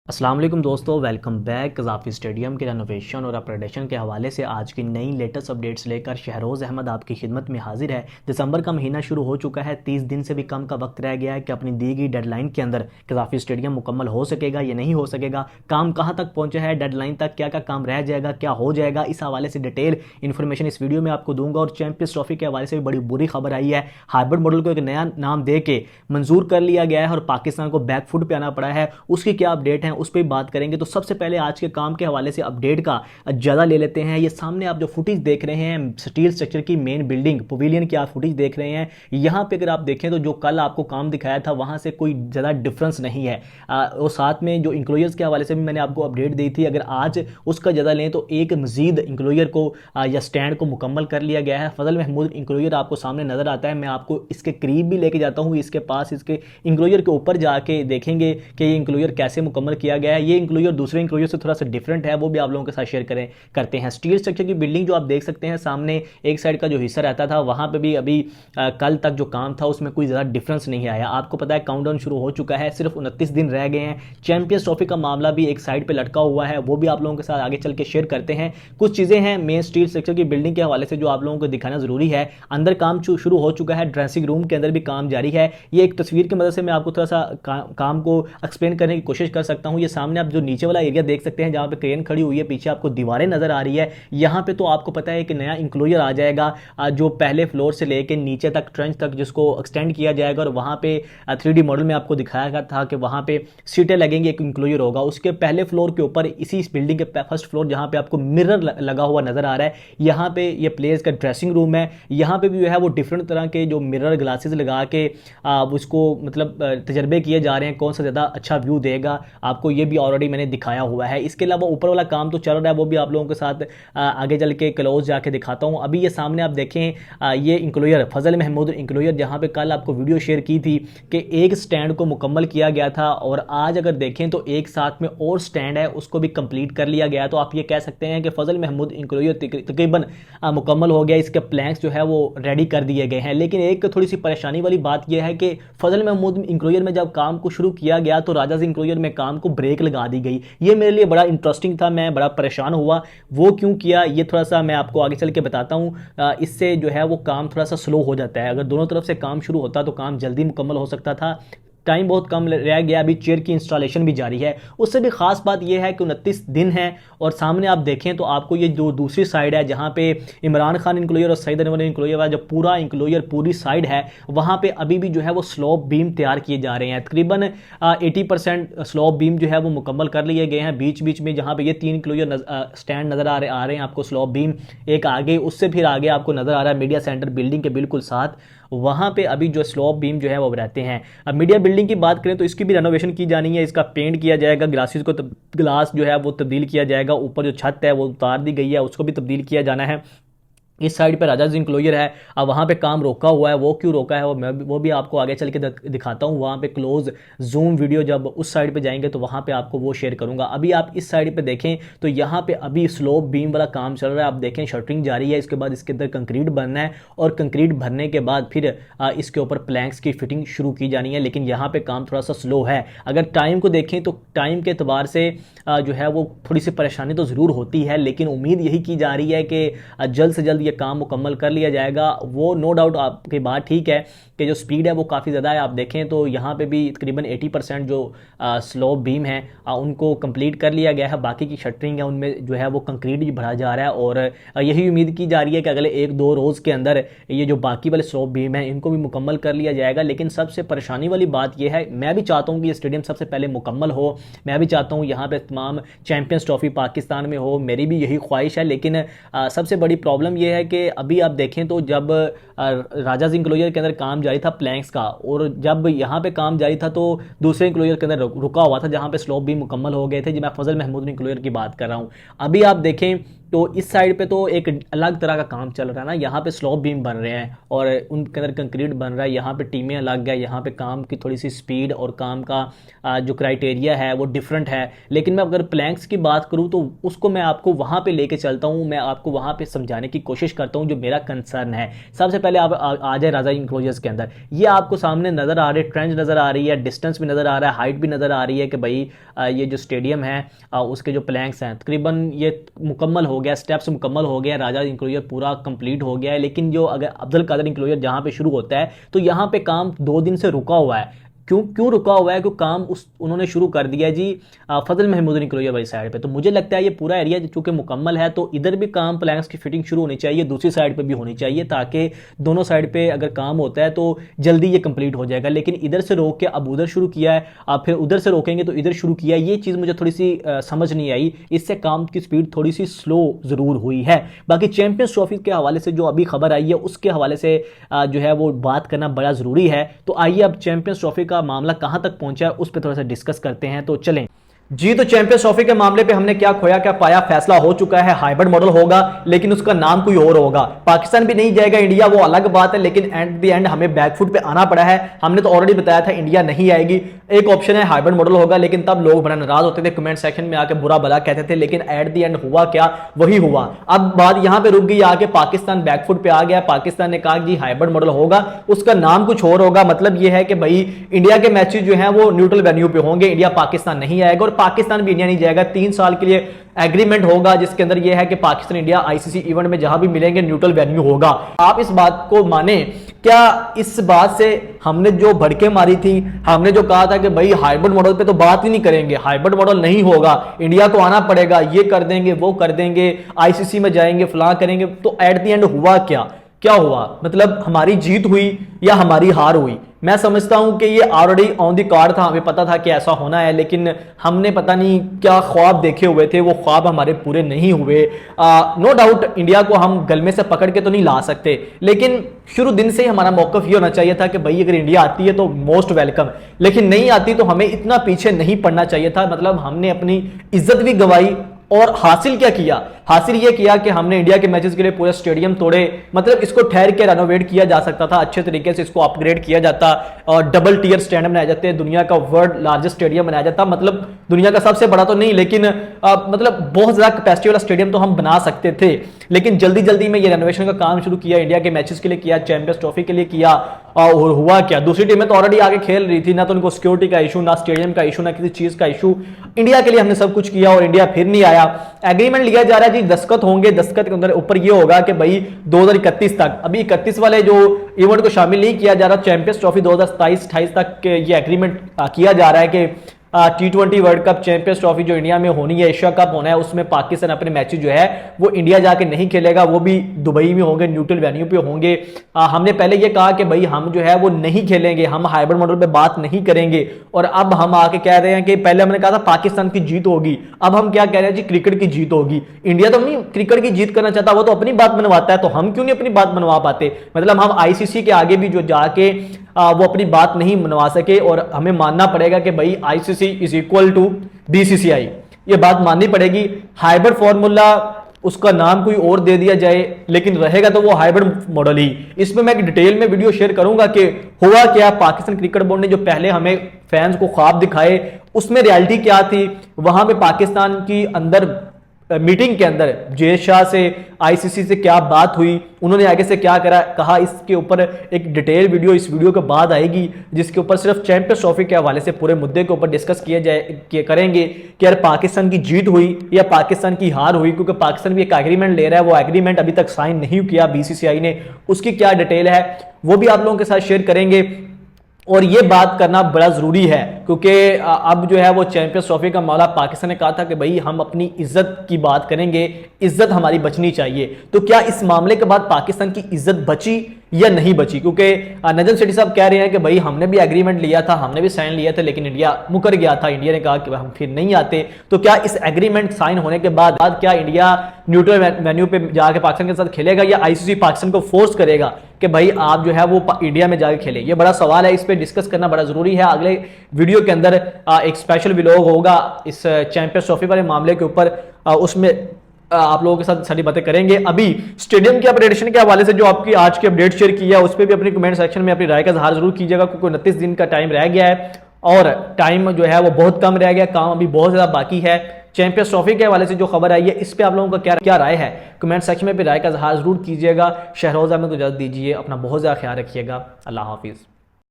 अस्सलाम वालेकुम दोस्तों, वेलकम बैक। कज़ाफ़ी स्टेडियम के रेनोवेशन और अपग्रेडेशन के हवाले से आज की नई लेटेस्ट अपडेट्स लेकर शहरोज़ अहमद आपकी खिदमत में हाजिर है। दिसंबर का महीना शुरू हो चुका है, 30 दिन से भी कम का वक्त रह गया है कि अपनी दी गई डेडलाइन के अंदर कज़ाफ़ी स्टेडियम मुकम्मल हो सकेगा या नहीं हो सकेगा, काम कहाँ तक पहुँचा है, डेडलाइन तक क्या क्या काम रह जाएगा, क्या हो जाएगा। इस हवाले से डिटेल इन्फॉर्मेशन इस वीडियो में आपको दूंगा। और चैंपियंस ट्रॉफी के हवाले से भी बड़ी बुरी खबर आई है। हाइब्रिड मॉडल को एक नया नाम दे के मंजूर कर लिया गया है और पाकिस्तान को बैकफुट पे आना पड़ा है। उसकी क्या अपडेट है उस पर बात करेंगे। तो सबसे पहले आज के काम के हवाले से अपडेट का ज़्यादा ले लेते हैं। ये सामने आप जो फुटेज देख रहे हैं, स्टील स्ट्रक्चर की मेन बिल्डिंग पवेलियन की आप फुटेज देख रहे हैं। यहाँ पे अगर आप देखें तो जो कल आपको काम दिखाया था वहाँ से कोई ज़्यादा डिफरेंस नहीं है। और साथ में जो इंक्लोजर्स के हवाले से भी मैंने आपको अपडेट दी थी, अगर आज उसका ज़्यादा लें तो एक मजीद इंक्लोजर को या स्टैंड को मुकम्मल कर लिया गया है। फजल महमूद इंक्लोजर आपको सामने नज़र आता है। मैं आपको इसके करीब भी लेके जाता हूँ, इसके पास इसके इंक्लोजर के ऊपर जाके देखेंगे कि ये इंक्लोजर कैसे मुकम्मल किया गया है। ये इंक्लोजर दूसरे इंक्लोजर से थोड़ा सा डिफरेंट है, वो भी आप लोगों के साथ शेयर करते हैं। स्टील स्ट्रक्चर की बिल्डिंग जो आप देख सकते हैं सामने, एक साइड का जो हिस्सा रहता था वहां पे भी अभी कल तक जो काम था उसमें कोई ज़्यादा डिफरेंस नहीं आया। आपको पता है काउंटडाउन शुरू हो चुका है, सिर्फ 29 दिन रह गए हैं। चैंपियंस ट्रॉफी का मामला भी एक साइड पर लटका हुआ है, वो भी आप लोगों के साथ आगे चल के शेयर करते हैं। कुछ चीज़ें हैं मेन स्टील स्ट्रक्चर की बिल्डिंग के हवाले से जो आप लोगों को दिखाना ज़रूरी है। अंदर काम शुरू हो चुका है, ड्रेसिंग रूम के अंदर भी काम जारी है। ये एक तस्वीर की मदद से मैं आपको थोड़ा सा काम को एक्सप्लेन करने की कोशिश कर सकता हूँ। ये सामने आप जो नीचे वाला एरिया देख सकते हैं जहाँ पे क्रेन खड़ी हुई है, पीछे आपको दीवारें नजर आ रही है। यहाँ पे तो आपको पता है कि नया इंक्लोजर आ जाएगा जो पहले फ्लोर से लेके नीचे तक ट्रेंच तक जिसको एक्सटेंड किया जाएगा। और वहाँ पे 3D मॉडल में आपको दिखाया गया था कि वहाँ पे सीटें लगेंगी, एक इंक्लोजर होगा। उसके पहले फ्लोर के ऊपर इसी बिल्डिंग के फर्स्ट फ्लोर जहाँ पे आपको मिरर लगा हुआ नजर आ रहा है, यहाँ पे ये प्लेयर्स का ड्रेसिंग रूम है। यहाँ पे भी जो है वो डिफरेंट तरह के जो मिरर ग्लासेस लगा के उसको मतलब तजर्बे किए जा रहे हैं कौन सा ज़्यादा अच्छा व्यू देगा। आपको ये भी ऑलरेडी मैंने दिखाया हुआ है। इसके अलावा ऊपर वाला काम तो चल रहा है, वो भी आप लोगों के साथ आगे चल के क्लोज जाके दिखाता हूँ। अभी ये सामने आप देखें, ये इंक्लोजर फजल महमूद इंक्लोजर जहाँ पे कल आपको वीडियो शेयर की थी कि एक स्टैंड को मुकम्मल किया गया था, और आज अगर देखें तो एक साथ में और स्टैंड है उसको भी कंप्लीट कर लिया गया। तो आप ये कह सकते हैं कि फजल महमूद इंक्लोजर तकरीबन मुकम्मल हो गया। इसके प्लैंक्स जो है वो रेडी कर दिए गए हैं। लेकिन एक थोड़ी सी परेशानी वाली बात यह है कि फजल महमूद इंक्लोजर में जब काम को शुरू किया गया तो राजा इंक्लोजर में काम को ब्रेक लगा दी गई। ये मेरे लिए बड़ा इंटरेस्टिंग था, मैं बड़ा परेशान हुआ। वो क्यों किया ये थोड़ा सा मैं आपको आगे चल के बताता हूँ। इससे जो है वो काम थोड़ा सा स्लो हो जाता है। अगर दोनों तरफ से काम शुरू होता तो काम जल्दी मुकम्मल हो सकता था। टाइम बहुत कम रह गया, अभी चेयर की इंस्टॉलेशन भी जारी है। उससे भी खास बात यह है कि 29 दिन है। और सामने आप देखें तो आपको ये जो दूसरी साइड है जहाँ पे इमरान खान इंक्लोजर और सईद अनवर इंक्लोजर वाला जो पूरा इंक्लोजर पूरी साइड है, वहाँ पे अभी भी जो है वो स्लोप बीम तैयार किए जा रहे हैं। तकरीबन 80% स्लोप बीम जो है वो मुकम्मल कर लिए गए हैं। बीच बीच में जहाँ पे ये 3 इंक्लोजर स्टैंड नज़र आ रहे हैं आपको, स्लोप बीम एक आगे, उससे फिर आगे आपको नज़र आ रहा है मीडिया सेंटर बिल्डिंग के बिल्कुल साथ, वहाँ पे अभी जो स्लोप बीम जो है वो रहते हैं। अब मीडिया बिल्डिंग की बात करें तो इसकी भी रेनोवेशन की जानी है, इसका पेंट किया जाएगा, ग्लासेस को ग्लास जो है वो तब्दील किया जाएगा, ऊपर जो छत है वो उतार दी गई है उसको भी तब्दील किया जाना है। इस साइड पे राजा इंक्लोजर है, अब वहाँ पे काम रोका हुआ है। वो क्यों रोका है वो भी आपको आगे चल के दिखाता हूँ। वहाँ पे क्लोज जूम वीडियो जब उस साइड पे जाएंगे तो वहाँ पे आपको वो शेयर करूँगा। अभी आप इस साइड पे देखें तो यहाँ पे अभी स्लोप बीम वाला काम चल रहा है। आप देखें शटरिंग जारी है, इसके बाद इसके अंदर कंक्रीट भरना है और कंक्रीट भरने के बाद फिर इसके ऊपर प्लैंक्स की फिटिंग शुरू की जानी है। लेकिन यहाँ पर काम थोड़ा सा स्लो है। अगर टाइम को देखें तो टाइम के अतबार से जो है वो थोड़ी सी परेशानी तो ज़रूर होती है, लेकिन उम्मीद यही की जा रही है कि जल्द से जल्द ये काम मुकम्मल कर लिया जाएगा। वो नो डाउट आपकी बात ठीक है कि जो स्पीड है वो काफ़ी ज़्यादा है। आप देखें तो यहाँ पे भी तकरीबन 80% जो स्लोप बीम है उनको कंप्लीट कर लिया गया है। बाकी की शटरिंग है उनमें जो है वो कंक्रीट भी भरा जा रहा है। और यही उम्मीद की जा रही है कि अगले 1-2 रोज़ के अंदर ये जो बाकी वाले स्लोप बीम है इनको भी मुकम्मल कर लिया जाएगा। लेकिन सबसे परेशानी वाली बात यह है, मैं भी चाहता हूँ कि ये स्टेडियम सबसे पहले मुकम्मल हो। मैं भी चाहता हूँ यहाँ पर तमाम चैम्पियंस ट्रॉफी पाकिस्तान में हो, मेरी भी यही ख्वाहिश है। लेकिन सबसे बड़ी प्रॉब्लम यह है कि अभी आप देखें तो जब राजा इंक्लोजर के अंदर काम जारी था प्लैंक्स का, और जब यहाँ पे काम जारी था तो दूसरे इंक्लोजर के अंदर रुका हुआ था जहाँ पे स्लोप भी मुकम्मल हो गए थे। जी मैं फजल महमूद इंक्लोजर की बात कर रहा हूँ। अभी आप देखें तो इस साइड पे तो एक अलग तरह का काम चल रहा है ना, यहाँ पे स्लोप बीम बन रहे हैं और उनके अंदर कंक्रीट बन रहा है, यहाँ पे टीमें अलग है, यहाँ पे काम की थोड़ी सी स्पीड और काम का जो क्राइटेरिया है वो डिफरेंट है। लेकिन मैं अगर प्लैंक्स की बात करूँ तो उसको मैं आपको वहाँ पे लेके चलता हूँ, मैं आपको वहाँ पे समझाने की कोशिश करता हूँ जो मेरा कंसर्न है। सबसे पहले आप आ जाए राजा इंक्लोजर्स के अंदर, ये आपको सामने नज़र आ रही है, ट्रेंच नज़र आ रही है, डिस्टेंस भी नज़र आ रहा है, हाइट भी नज़र आ रही है कि भाई ये जो स्टेडियम है उसके जो प्लैंक्स हैं तकरीबन ये मुकम्मल हो गया, स्टेप्स मुकम्मल हो गया, राजा इंक्लोजर पूरा कंप्लीट हो गया है। लेकिन जो अगर अब्दुल कादर इंक्लोजर जहाँ पे शुरू होता है तो यहाँ पे काम 2 दिन से रुका हुआ है। क्यों रुका हुआ है? क्योंकि काम उन्होंने शुरू कर दिया है जी फजल महमूद इंक्लोजर वाली साइड पे। तो मुझे लगता है ये पूरा एरिया चूंकि मुकम्मल है तो इधर भी काम प्लैंक्स की फिटिंग शुरू होनी चाहिए, दूसरी साइड पे भी होनी चाहिए, ताकि दोनों साइड पे अगर काम होता है तो जल्दी ये कंप्लीट हो जाएगा। लेकिन इधर से रोक के अब उधर शुरू किया है, आप फिर उधर से रोकेंगे तो इधर शुरू किया है, ये चीज़ मुझे थोड़ी सी समझ नहीं आई, इससे काम की स्पीड थोड़ी सी स्लो ज़रूर हुई है। बाकी चैंपियंस ट्रॉफी के हवाले से जो अभी खबर आई है उसके हवाले से जो है वो बात करना बड़ा ज़रूरी है। तो आइए अब चैंपियंस ट्रॉफी का मामला कहाँ तक पहुंचा है उस पर थोड़ा सा डिस्कस करते हैं। तो चलें जी। तो चैंपियंस ट्रॉफी के मामले पे हमने क्या खोया क्या पाया, फैसला हो चुका है, हाइब्रिड मॉडल होगा लेकिन उसका नाम कोई और होगा। पाकिस्तान भी नहीं जाएगा, इंडिया वो अलग बात है, लेकिन एट द एंड हमें बैकफुट पे आना पड़ा है। हमने तो ऑलरेडी बताया था इंडिया नहीं आएगी, एक ऑप्शन है हाइब्रिड मॉडल होगा, लेकिन तब लोग बड़ा नाराज होते थे, कमेंट सेक्शन में आके बुरा भला कहते थे, लेकिन एट द एंड हुआ क्या, वही हुआ। अब बात यहां पे रुक गई, आके पाकिस्तान बैकफुट पे आ गया, पाकिस्तान ने कहा कि हाइब्रिड मॉडल होगा, उसका नाम कुछ और होगा। मतलब यह है कि भाई इंडिया के मैचेस जो हैं वो न्यूट्रल वेन्यू पे होंगे, इंडिया पाकिस्तान नहीं आएगा और पाकिस्तान भी इंडिया नहीं जाएगा। 3 साल के लिए एग्रीमेंट होगा जिसके अंदर यह है कि पाकिस्तान इंडिया आईसीसी इवेंट में जहां भी मिलेंगे न्यूट्रल वेन्यू होगा। आप इस बात को माने क्या? इस बात से हमने जो भड़के मारी थी, हमने जो कहा था कि भाई हाइब्रिड मॉडल पे तो बात ही नहीं करेंगे, हाइब्रिड मॉडल नहीं होगा, इंडिया को आना पड़ेगा, ये कर देंगे वो कर देंगे, आईसीसी में जाएंगे फलां करेंगे, तो एट द एंड हुआ क्या हुआ? मतलब हमारी जीत हुई या हमारी हार हुई? मैं समझता हूं कि ये ऑलरेडी ऑन द कार्ड था, हमें पता था कि ऐसा होना है, लेकिन हमने पता नहीं क्या ख्वाब देखे हुए थे, वो ख्वाब हमारे पूरे नहीं हुए। नो डाउट इंडिया को हम गलमे से पकड़ के तो नहीं ला सकते, लेकिन शुरू दिन से ही हमारा मौकफ ये होना चाहिए था कि भाई अगर इंडिया आती है तो मोस्ट वेलकम, लेकिन नहीं आती तो हमें इतना पीछे नहीं पड़ना चाहिए था। मतलब हमने अपनी इज्जत भी गंवाई और हासिल क्या किया? हासिल ये किया कि हमने इंडिया के मैचेस के लिए पूरा स्टेडियम तोड़े। मतलब इसको ठहर के रेनोवेट किया जा सकता था, अच्छे तरीके से इसको अपग्रेड किया जाता और डबल टियर स्टेडियम बनाए जाते, दुनिया का वर्ल्ड लार्जेस्ट स्टेडियम बनाया जाता। मतलब दुनिया का सबसे बड़ा तो नहीं, लेकिन मतलब बहुत ज्यादा कैपेसिटी वाला स्टेडियम तो हम बना सकते थे। लेकिन जल्दी जल्दी में ये रेनोवेशन का काम शुरू किया, इंडिया के मैचेस के लिए किया, चैंपियंस ट्रॉफी के लिए किया, और हुआ क्या? दूसरी टीमें तो ऑलरेडी आगे खेल रही थी, ना तो उनको सिक्योरिटी का इशू, ना स्टेडियम का इशू, ना किसी चीज का इशू। इंडिया के लिए हमने सब कुछ किया और इंडिया फिर नहीं आया। एग्रीमेंट लिया जा रहा है जी, दस्तखत होंगे, दस्तखत के अंदर ऊपर ये होगा कि भाई 2031 तक, अभी 31 वाले जो इवेंट को शामिल नहीं किया जा रहा, चैंपियंस ट्रॉफी 2027-28 तक ये एग्रीमेंट किया जा रहा है कि T20 world cup, champions trophy जो इंडिया में होनी है, एशिया कप होना है, उसमें पाकिस्तान अपने मैचेस जो है वो इंडिया जाके नहीं खेलेगा, वो भी दुबई में होंगे, न्यूट्रल वेन्यू पे होंगे। हमने पहले ये कहा कि भाई हम जो है वो नहीं खेलेंगे, हम हाइब्रिड मॉडल पे बात नहीं करेंगे, और अब हम आके कह रहे हैं कि पहले हमने कहा था पाकिस्तान की जीत होगी, अब हम क्या कह रहे हैं जी क्रिकेट की जीत होगी। इंडिया तो नहीं क्रिकेट की जीत करना चाहता, वो तो अपनी बात मनवाता है, तो हम क्यों नहीं अपनी बात मनवा पाते? मतलब हम आईसीसी के आगे भी जो जाके वो अपनी बात नहीं मनवा सके, और हमें मानना पड़ेगा कि भाई ICC is equal to BCCI, ये बात माननी पड़ेगी। हाइब्रिड फॉर्मूला उसका नाम कोई और दे दिया जाए, लेकिन रहेगा तो वो हाइब्रिड मॉडल ही। इसमें मैं एक डिटेल में वीडियो शेयर करूंगा कि हुआ क्या, पाकिस्तान क्रिकेट बोर्ड ने जो पहले हमें फैंस को ख्वाब दिखाए उसमें रियलिटी क्या थी। वहां पे पाकिस्तान की अंदर मीटिंग के अंदर जयेश शाह से, आईसीसी से क्या बात हुई, उन्होंने आगे से क्या कहा, इसके ऊपर एक डिटेल वीडियो इस वीडियो के बाद आएगी, जिसके ऊपर सिर्फ चैंपियंस ट्रॉफी के हवाले से पूरे मुद्दे के ऊपर डिस्कस करेंगे कि यार पाकिस्तान की जीत हुई या पाकिस्तान की हार हुई, क्योंकि पाकिस्तान भी एक एग्रीमेंट ले रहा है, वो एग्रीमेंट अभी तक साइन नहीं किया बीसीसीआई ने, उसकी क्या डिटेल है वो भी आप लोगों के साथ शेयर करेंगे। और ये बात करना बड़ा जरूरी है क्योंकि अब जो है वो चैंपियंस ट्रॉफी का मामला, पाकिस्तान ने कहा था कि भाई हम अपनी इज्जत की बात करेंगे, इज्जत हमारी बचनी चाहिए। तो क्या इस मामले के बाद पाकिस्तान की इज्जत बची या नहीं बची? क्योंकि नजम सेठी साहब कह रहे हैं कि भाई हमने भी एग्रीमेंट लिया था, हमने भी साइन लिया था, लेकिन इंडिया मुकर गया था, इंडिया ने कहा कि हम फिर नहीं आते। तो क्या इस एग्रीमेंट साइन होने के बाद क्या इंडिया न्यूट्रल वेन्यू पे जाके पाकिस्तान के साथ खेलेगा या आईसीसी पाकिस्तान को फोर्स करेगा कि भाई आप जो है वो इंडिया में जाके खेले? ये बड़ा सवाल है, इस पर डिस्कस करना बड़ा जरूरी है। अगले वीडियो के अंदर एक स्पेशल व्लॉग होगा इस चैंपियंस ट्रॉफी वाले मामले के ऊपर, उसमें आप लोगों के साथ सारी बातें करेंगे। अभी स्टेडियम की अपडेशन के हवाले से जो आपकी आज की अपडेट शेयर की है उस पर भी अपनी कमेंट सेक्शन में अपनी राय का इजहार जरूर कीजिएगा, क्योंकि 29 दिन का टाइम रह गया है और टाइम जो है वो बहुत कम रह गया, काम अभी बहुत ज्यादा बाकी है। चैंपियंस ट्रॉफी के हवाले से जो खबर आई है इस पे आप लोगों का क्या राय है, कमेंट सेक्शन में भी राय का इजहार जरूर कीजिएगा। शहरोज अहमद को इजाजत दीजिए, अपना बहुत ज्यादा ख्याल रखिएगा। अल्लाह हाफिज।